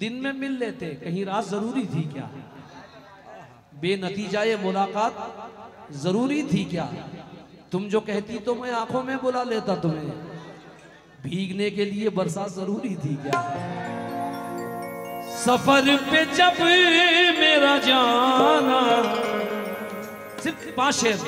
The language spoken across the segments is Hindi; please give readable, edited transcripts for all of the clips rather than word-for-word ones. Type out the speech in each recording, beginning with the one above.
दिन में मिल लेते, कहीं रात जरूरी थी क्या? बेनतीजा ये मुलाकात जरूरी थी क्या? तुम जो कहती तो मैं आंखों में बुला लेता तुम्हें, भीगने के लिए बरसात जरूरी थी क्या? सफर पे जब मेरा जाना, सिर्फ 5 शेर।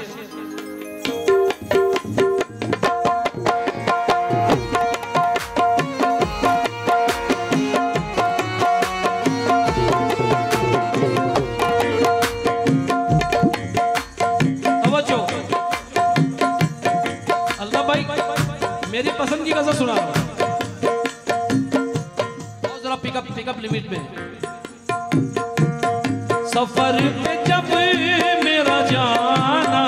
मेरी पसंद की गजल सुना और जरा पिकअप लिमिट में। सफर पे जब मेरा जाना,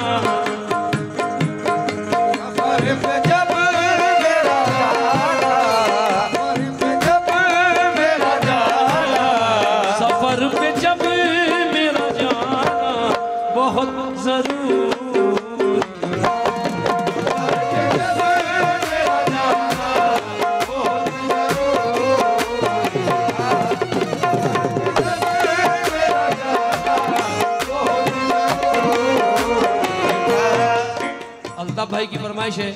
सफर पे जब मेरा जाना, सफर पे जब मेरा जाना, सफर पे जब मेरा जाना बहुत जरूर। अल्ताफ भाई की फरमाइश है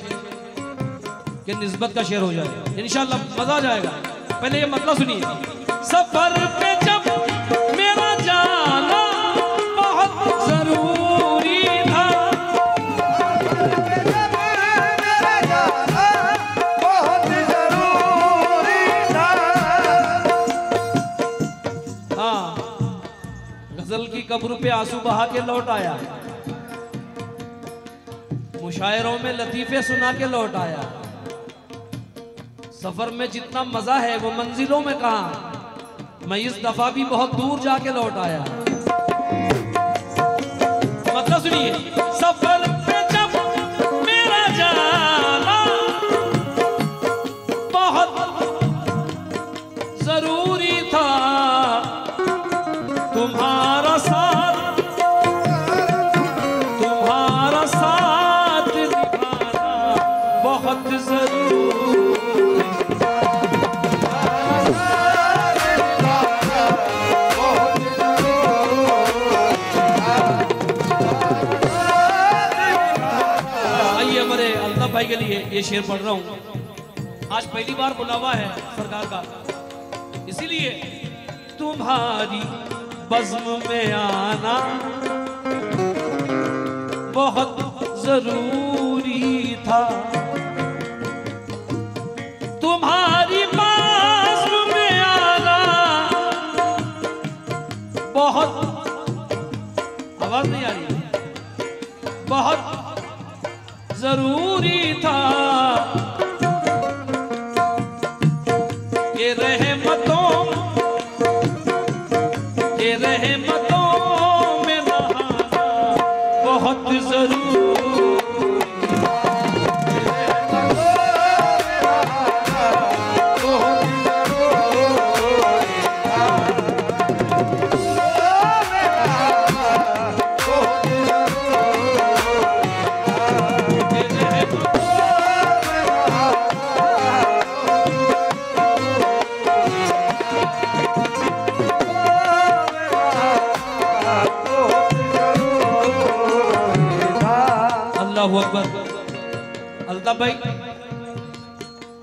कि निस्बत का शेर हो जाए, इंशाल्लाह मजा आ जाएगा। पहले ये मतलब सुनिए। सफर पे जब मेरा जाना बहुत जरूरी था, जब मेरा जाना बहुत जरूरी था। हाँ, गजल की कब्र पे आंसू बहा के लौट आया, मुशायरों में लतीफे सुना के लौट आया। सफर में जितना मजा है वो मंजिलों में कहां, मैं इस दफा भी बहुत दूर जाके लौट आया। मतलब सुनिए। सफर पे जब मेरा जाना बहुत जरूरी था, तुम्हारा साथ, तुम्हारा साथ निभाना बहुत जरूरी। भाई के लिए ये शेर पढ़ रहा हूं। आज पहली बार बुलावा है सरकार का, इसीलिए तुम्हारी बज़्म में आना बहुत जरूरी था, तुम्हारी बज़्म में आना बहुत, आवाज नहीं आ रही, बहुत जरूरी था। ये रहमतों में नहाना बहुत जरूरी। अल्लाहू अकबर। अल्ताफ भाई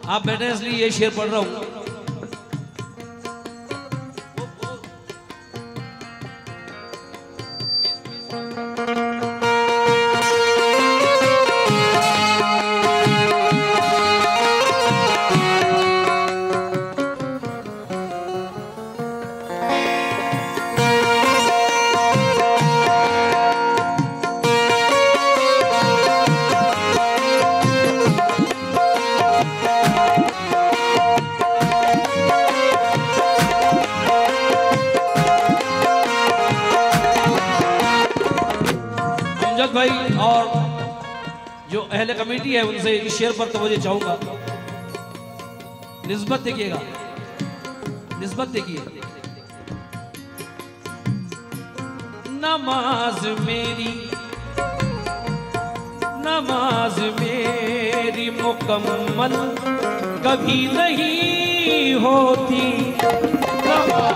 आप बैठे इसलिए ये शेर पढ़ रहा हूं। भाई और जो अहले कमेटी है उनसे इस शेर पर तवज्जो चाहूंगा। निस्बत देखिएगा, निस्बत देखिए। नमाज मेरी मुकम्मल कभी नहीं होती, नमाज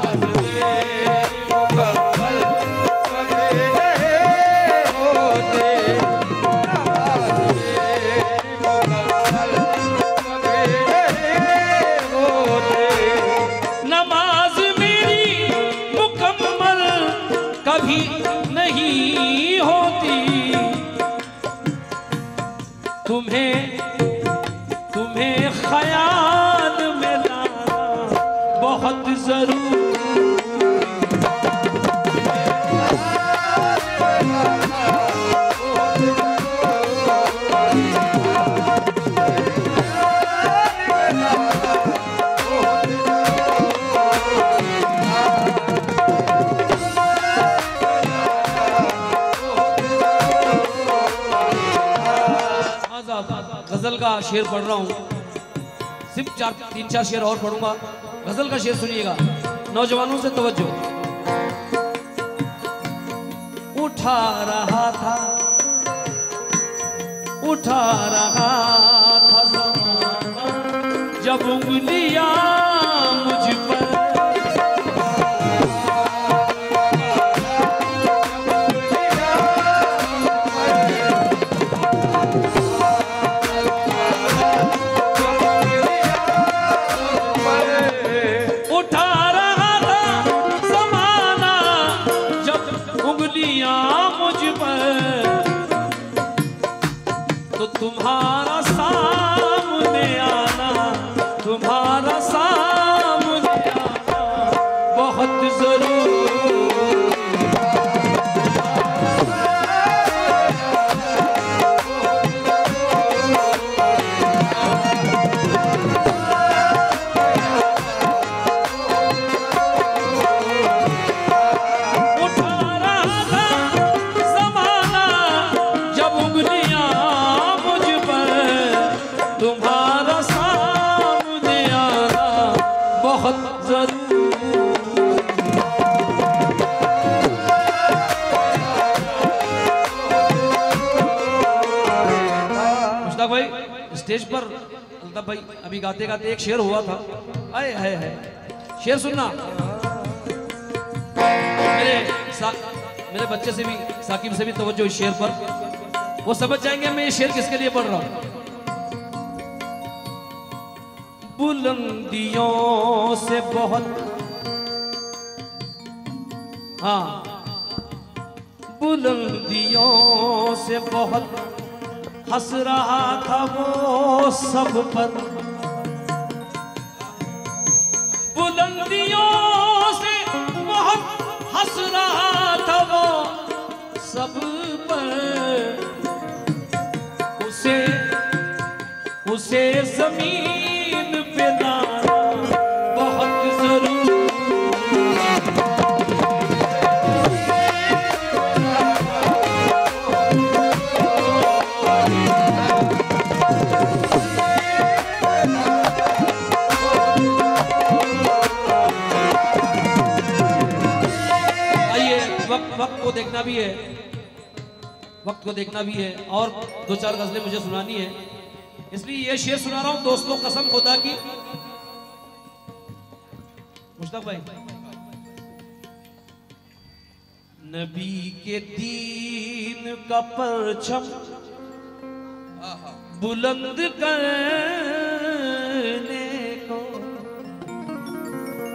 तुम्हें ख्याल में लाना बहुत जरूरी। गजल का शेर पढ़ रहा हूँ, सिर्फ 3-4 शेर और पढ़ूंगा। गजल का शेर सुनिएगा, नौजवानों से तवज्जो। उठा रहा था ज़माना जब उंगलियां मुझ पर, तो तुम्हारा सामने आना बहुत जरूरी। भाई स्टेज पर अल्ताफ भाई अभी गाते गाते एक शेर हुआ था, आए है शेर सुनना। मेरे बच्चे से भी, साकिब से भी तवज्जो इस शेर पर, वो समझ जाएंगे मैं ये शेर किसके लिए पढ़ रहा हूं। बुलंदियों से बहुत, हाँ, बुलंदियों से बहुत हंस रहा था वो सब पर, बुलंदियों से बहुत हंस रहा था वो सब पर, उसे जमीन पे लाना बहुत जरूरी। वक्त को देखना भी है, वक्त को देखना भी है, और 2-4 गजलें मुझे सुनानी है, इसलिए ये शेर सुना रहा हूं दोस्तों, कसम खुदा की। मुश्ताक भाई, नबी के दीन का परचम बुलंद करने को,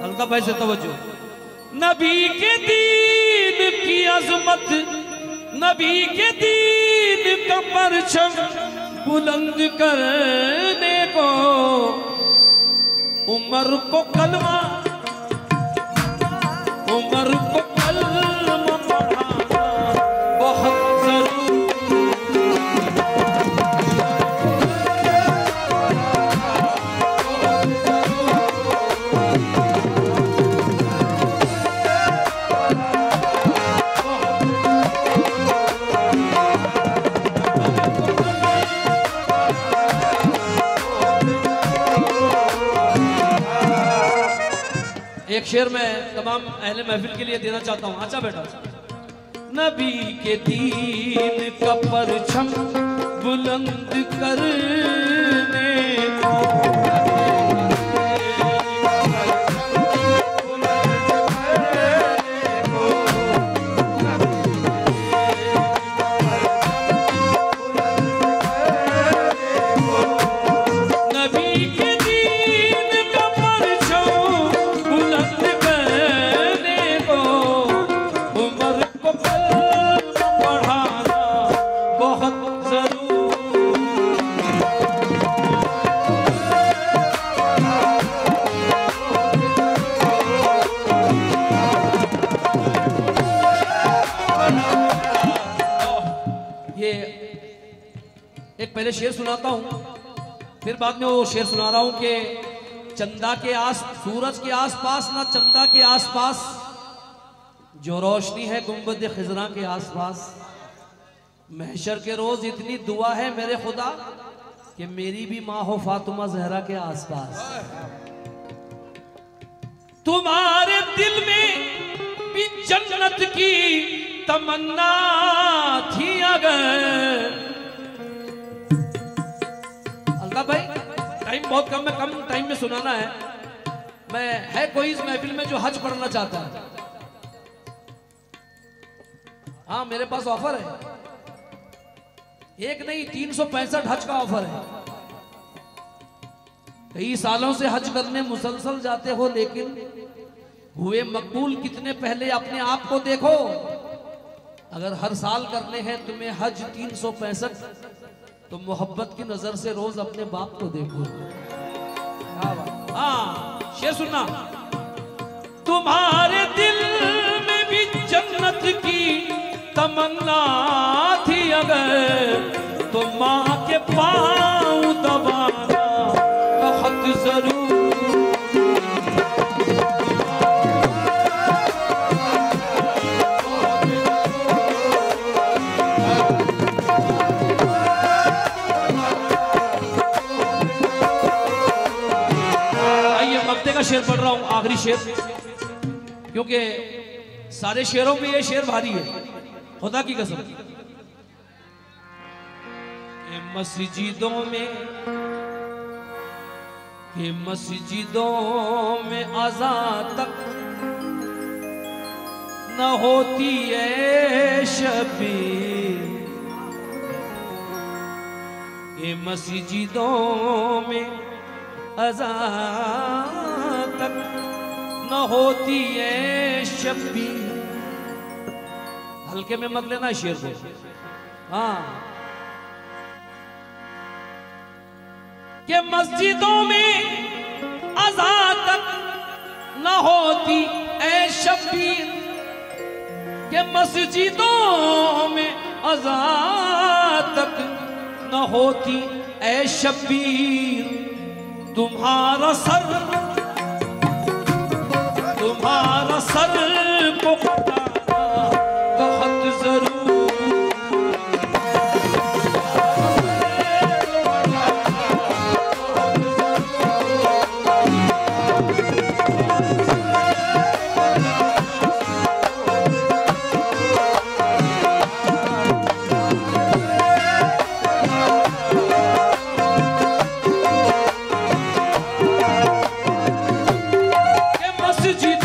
अल्ताफ भाई से तवज्जो। नबी के दीन की अजमत, नबी के दीन का परचम बुलंद करने को, उमर को कलमा पढ़ाना बहुत जरूरी। एक शेर मैं तमाम अहले महफिल के लिए देना चाहता हूं। अच्छा बेटा, नबी के दीन का परचम बुलंद करने को, पहले शेर सुनाता हूं, फिर बाद में वो शेर सुना रहा हूं कि चंदा के सूरज के आसपास ना चंदा के आसपास जो रोशनी है गुंबद खिजरा के आसपास। महशर के रोज इतनी दुआ है मेरे खुदा कि मेरी भी माँ हो फातिमा जहरा के आसपास। तुम्हारे दिल में भी जन्नत की तमन्ना थी अगर। अल्लाह भाई टाइम बहुत कम है, कम टाइम में सुनाना है। मैं है कोई इस महफिल में जो हज पढ़ना चाहता है? हाँ मेरे पास ऑफर है, एक नहीं 365 हज का ऑफर है। कई सालों से हज करने मुसलसल जाते हो, लेकिन हुए मकबूल कितने पहले अपने आप को देखो। अगर हर साल करने हैं तुम्हें हज 365, तो मोहब्बत की नजर से रोज अपने बाप को देखो। हाँ शेर सुनना। तुम्हारे दिल में भी जन्नत की तमन्ना थी अगर, तो माँ के पाँव दबाना बहुत जरूर। का शेर पढ़ रहा हूं, आखिरी शेर, क्योंकि सारे शेरों में ये शेर भारी है, खुदा की कसम। मस्जिदों में अज़ान तक न होती है शबीर। ये मस्जिदों में अज़ान तक न होती है शबीर। हल्के में मत लेना शेर को। हाँ कि मस्जिदों में अज़ान तक न होती है शबीर, कि मस्जिदों में अज़ान तक न होती है शबीर। तुम्हारा सर को कटाना बहुत जरूर। मस्जिद